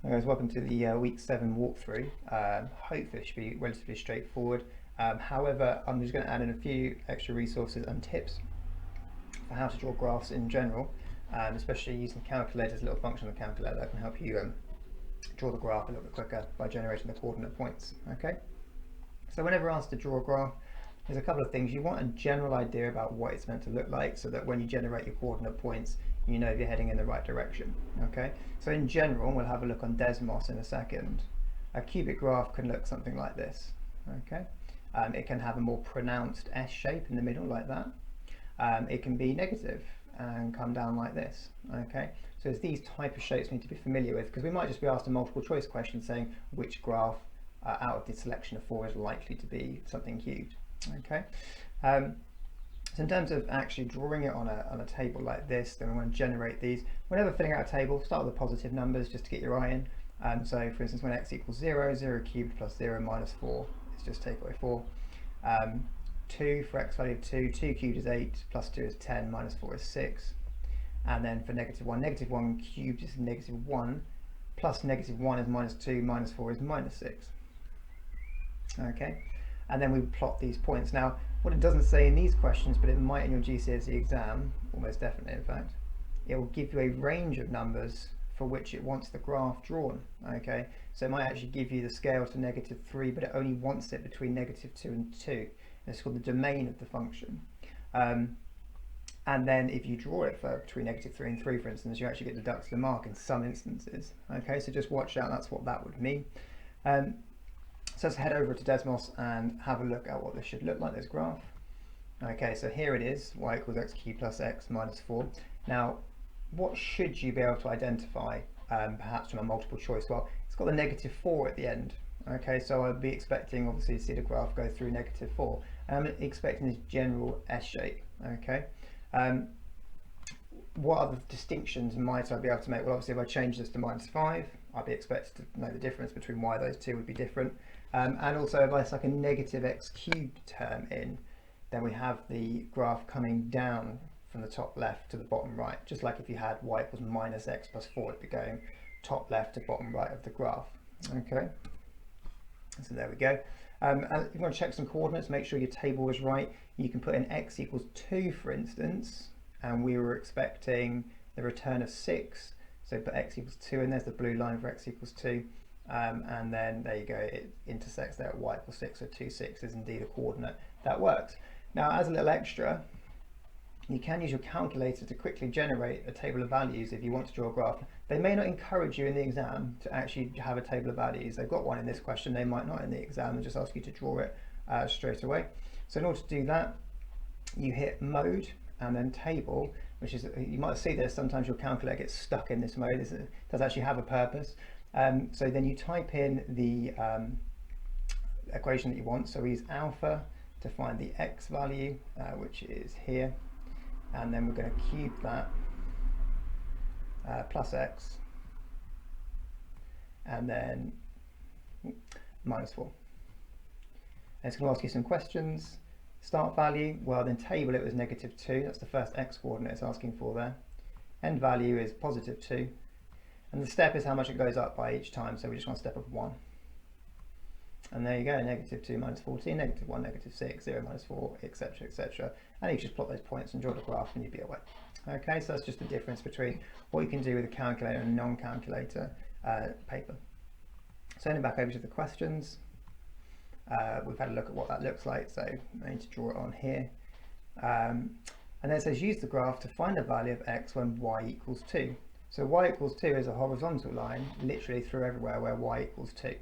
Hi guys, welcome to the week 7 walkthrough. Hopefully it should be relatively straightforward. However, I'm just going to add in a few extra resources and tips for how to draw graphs in general, especially using calculators, a little function on the calculator that can help you draw the graph a little bit quicker by generating the coordinate points. Okay, so whenever asked to draw a graph, there's a couple of things. You want a general idea about what it's meant to look like so that when you generate your coordinate points, you know if you're heading in the right direction. Okay, so in general, we'll have a look on Desmos in a second. A cubic graph can look something like this. Okay, it can have a more pronounced S shape in the middle like that. It can be negative and come down like this. Okay, so it's these type of shapes we need to be familiar with, because we might just be asked a multiple choice question saying which graph out of the selection of 4 is likely to be something cubed. Okay, so in terms of actually drawing it on a table like this, then we want to generate these. Whenever filling out a table, start with the positive numbers just to get your eye in. So for instance, when x equals 0, 0 cubed plus 0 minus 4 is just take away 4. 2 for x value of 2, 2 cubed is 8, plus 2 is 10, minus 4 is 6. And then for negative 1 cubed is negative 1, plus negative 1 is minus 2, minus 4 is minus 6. Okay, and then we plot these points. Now, what it doesn't say in these questions, but it might in your GCSE exam, almost definitely in fact, it will give you a range of numbers for which it wants the graph drawn. Okay, so it might actually give you the scale to negative 3, but it only wants it between negative 2 and 2. And it's called the domain of the function. And then if you draw it for between negative 3 and 3, for instance, you actually get deducted a mark in some instances. Okay, so just watch out, that's what that would mean. So let's head over to Desmos and have a look at what this should look like, this graph. Okay, so here it is, y equals x cubed plus x minus 4. Now, what should you be able to identify, perhaps from a multiple choice? Well, it's got the negative 4 at the end. Okay, so I'd be expecting, obviously, to see the graph go through negative 4. And I'm expecting this general S shape. Okay. What other distinctions might I be able to make? Well, obviously, if I change this to minus 5, I'd be expected to know the difference between why those two would be different. And also, if I stuck a negative x cubed term in, then we have the graph coming down from the top left to the bottom right, just like if you had y equals minus x plus 4, it'd be going top left to bottom right of the graph. Okay, so there we go. And if you want to check some coordinates, make sure your table is right. You can put in x equals 2, for instance, and we were expecting the return of 6. So put x equals 2, and there's the blue line for x equals 2. And then there you go, it intersects there at y equals 6, so 2, 6 is indeed a coordinate that works. Now, as a little extra, you can use your calculator to quickly generate a table of values if you want to draw a graph. They may not encourage you in the exam to actually have a table of values. They've got one in this question, they might not in the exam, and just ask you to draw it straight away. So in order to do that, you hit mode and then table, which is, you might see this, sometimes your calculator gets stuck in this mode. This does actually have a purpose. So then you type in the equation that you want. So we use alpha to find the x value, which is here. And then we're going to cube that, plus x, and then minus 4. And it's going to ask you some questions. Start value, well, then table it was negative 2. That's the first x coordinate it's asking for there. End value is positive 2. And the step is how much it goes up by each time, so we just want a step of 1. And there you go, negative 2 minus 14, negative 1, negative 6, 0 minus 4, etc., etc. And you just plot those points and draw the graph and you'd be away. Okay, so that's just the difference between what you can do with a calculator and a non-calculator paper. So heading back over to the questions. We've had a look at what that looks like, so I need to draw it on here. And then it says use the graph to find the value of x when y equals 2. So y equals 2 is a horizontal line, literally through everywhere where y equals 2.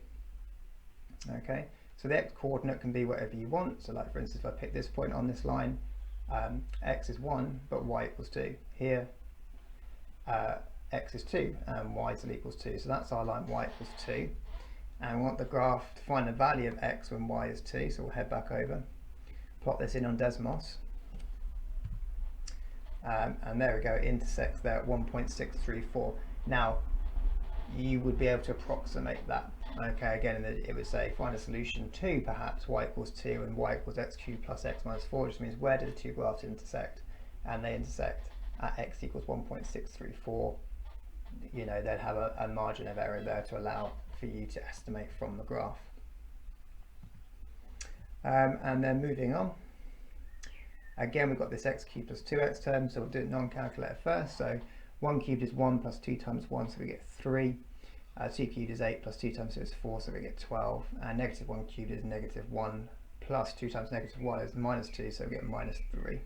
Okay, so the x coordinate can be whatever you want. So like for instance, if I pick this point on this line, x is 1, but y equals 2. Here, x is 2 and y still equals 2. So that's our line y equals 2. And we want the graph to find the value of x when y is 2. So we'll head back over, plot this in on Desmos. And there we go, it intersects there at 1.634. Now, you would be able to approximate that. Okay, again, it would say find a solution to perhaps y equals 2 and y equals x cubed plus x minus 4, which means where do the two graphs intersect? And they intersect at x equals 1.634. you know, they'd have a margin of error there to allow for you to estimate from the graph. And then moving on, again we've got this x cubed plus 2x term, so we'll do it non-calculator first. So 1 cubed is 1 plus 2 times 1, so we get 3. 2 cubed is 8 plus 2 times 2 is 4, so we get 12. And negative 1 cubed is negative 1 plus 2 times negative 1 is minus 2, so we get minus 3.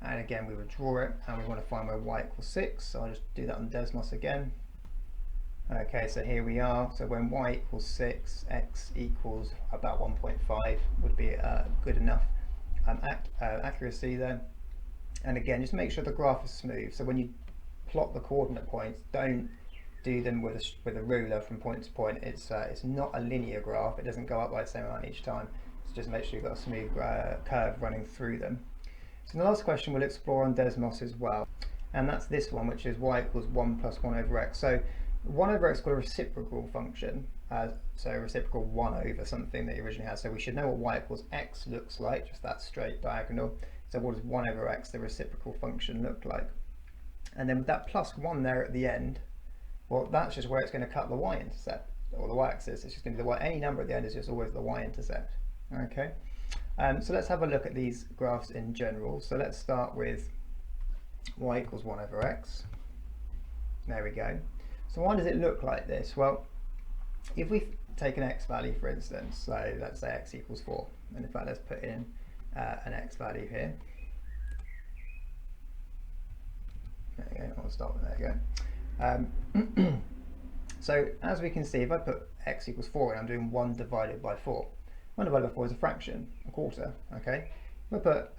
And again we would draw it, and we want to find where y equals 6, so I'll just do that on Desmos again. Okay, so here we are. So when y equals 6, x equals about 1.5 would be good enough accuracy there. And again, just make sure the graph is smooth. So when you plot the coordinate points, don't do them with a ruler from point to point. It's not a linear graph. It doesn't go up by the same amount each time. So just make sure you've got a smooth curve running through them. So the last question we'll explore on Desmos as well, and that's this one, which is y equals 1 plus 1 over x. So 1 over x is called a reciprocal function, so reciprocal 1 over something that you originally had. So we should know what y equals x looks like, just that straight diagonal. So what does 1 over x, the reciprocal function, look like? And then with that plus 1 there at the end, well, that's just where it's going to cut the y-intercept, or the y-axis. It's just going to be the y. Any number at the end is just always the y-intercept. Okay. So let's have a look at these graphs in general. So let's start with y equals 1 over x. There we go. So why does it look like this? Well, if we take an x value, for instance, so let's say x equals 4, and in fact let's put in an x value here. There you go, I'll start with there you go. So as we can see, if I put x equals 4 and I'm doing 1 divided by 4, 1 divided by 4 is a fraction, a quarter, okay? If I put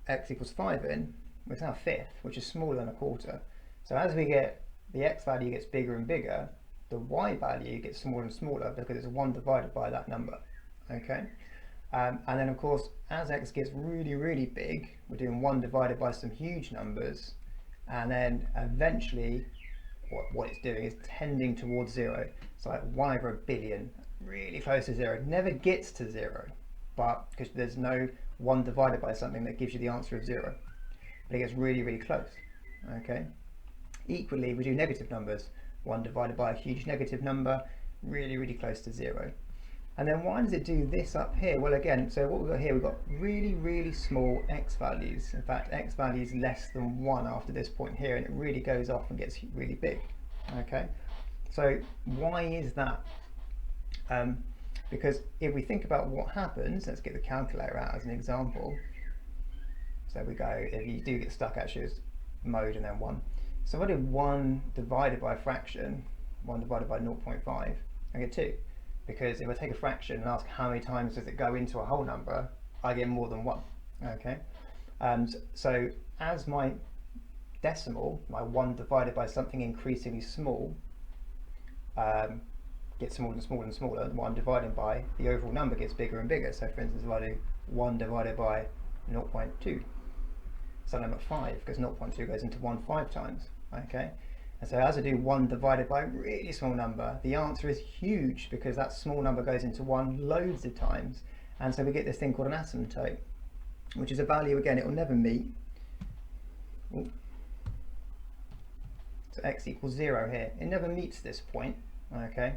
x equals 5 in, it's now a fifth, which is smaller than a quarter. So as we get the x value gets bigger and bigger, the y value gets smaller and smaller because it's 1 divided by that number, okay? And then of course, as x gets really, really big, we're doing 1 divided by some huge numbers, and then eventually what it's doing is tending towards 0. So like 1 over a billion, really close to 0. It never gets to 0, but because there's no 1 divided by something that gives you the answer of 0. But it gets really, really close, okay? Equally, we do negative numbers. 1 divided by a huge negative number, really, really close to 0. And then why does it do this up here? Well, again, so what we've got here, we've got really, really small x values. In fact, x value is less than 1 after this point here, and it really goes off and gets really big. Okay, so why is that? Because if we think about what happens, let's get the calculator out as an example. So we go, if you do get stuck, actually, it's mode and then 1. So if I do 1 divided by a fraction, 1 divided by 0.5, I get 2. Because if I take a fraction and ask how many times does it go into a whole number, I get more than 1. Okay, so as my decimal, my 1 divided by something increasingly small, gets smaller and smaller and smaller, what I'm dividing by, the overall number gets bigger and bigger. So for instance, if I do 1 divided by 0.2, so I'm at 5, because 0.2 goes into 1 5 times. Okay, and so as I do 1 divided by a really small number, the answer is huge because that small number goes into 1 loads of times. And so we get this thing called an asymptote, which is a value, again, it will never meet. Ooh. So x equals 0 here. It never meets this point, okay?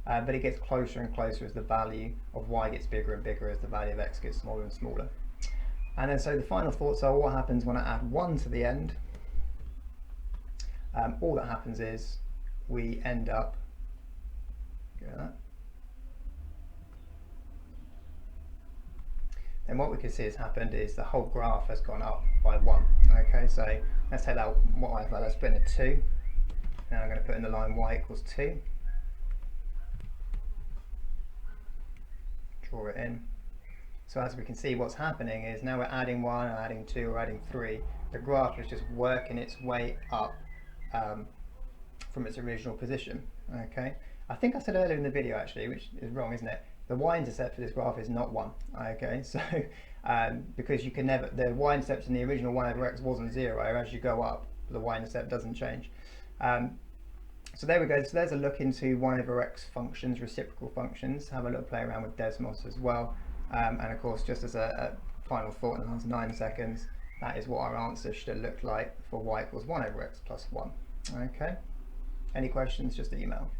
But it gets closer and closer as the value of y gets bigger and bigger as the value of x gets smaller and smaller. And then so the final thoughts are what happens when I add 1 to the end. All that happens is we end up, and what we can see has happened is the whole graph has gone up by 1. Okay, so let's take that y, let's put in a 2. Now I'm going to put in the line y equals 2. Draw it in. So as we can see, what's happening is now we're adding 1, or adding 2, or adding 3. The graph is just working its way up from its original position. Okay, I think I said earlier in the video, actually, which is wrong, isn't it? The y-intercept for this graph is not 1. Okay, so because you can never, the y-intercept in the original 1 over x wasn't 0. As you go up, the y-intercept doesn't change. So there we go. So there's a look into 1 over x functions, reciprocal functions. Have a little play around with Desmos as well. And of course, just as a final thought in the last 9 seconds, that is what our answer should look like for y equals 1 over x plus 1. Okay. Any questions, just email.